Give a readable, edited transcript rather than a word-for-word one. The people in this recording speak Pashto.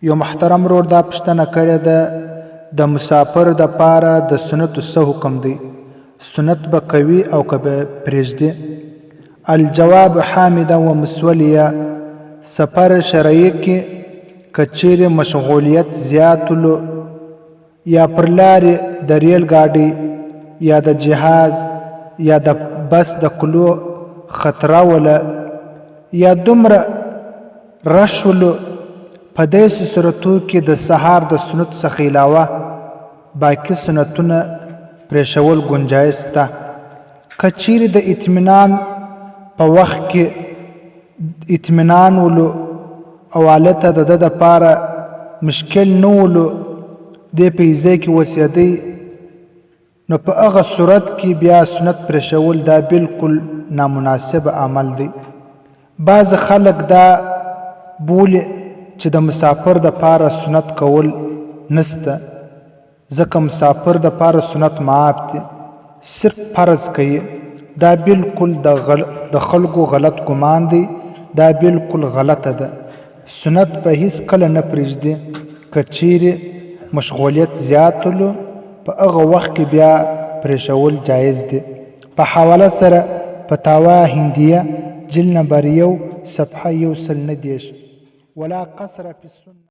یو محترم ورور دا پوښتنه کړې ده د مسافر دپاره د سنتو څه حکم دی؟ سنت به کوي او که به پرېږدي؟ الجواب حامدا و مسولیا. سفر شرعي کې که چیرې مشغولیت زیات ولو یا پر لارې د ریل ګاډۍ یا د جهاز یا د بس د کلو خطره وله یا دومره رش ولو، په داسې صورتو کې د سهار د سنت څخه علاوه باقي سنتونه پرېښول ګنجایز ده. که چیرې د اطمینان په وخت کې اطمینان ولو او هلته د ده دپاره مشکل نه ولو، دې په ایزه کې اوسېدی، نو په هغه صورت کې بیا سنت پرېښول دا بالکل نامناسب عمل دی. بعض خلک دا بولي چې د مسافر دپاره سنت کول نسته، ځکه مسافر دپاره سنت معاف دی، صرف فرض کوي. دا بالکل د خلکو غلط ګمان دی، دا بالکل غلطه ده. سنت به هیڅ کله نه پرېږدي. که چیرې مشغولیت زیات ولو په هغه وخت کې بیا پرېښول جایز دی. په حواله سره فتاوا هندیه جلد نمبر 1 صفحه 129 ولا قصر فی السنة.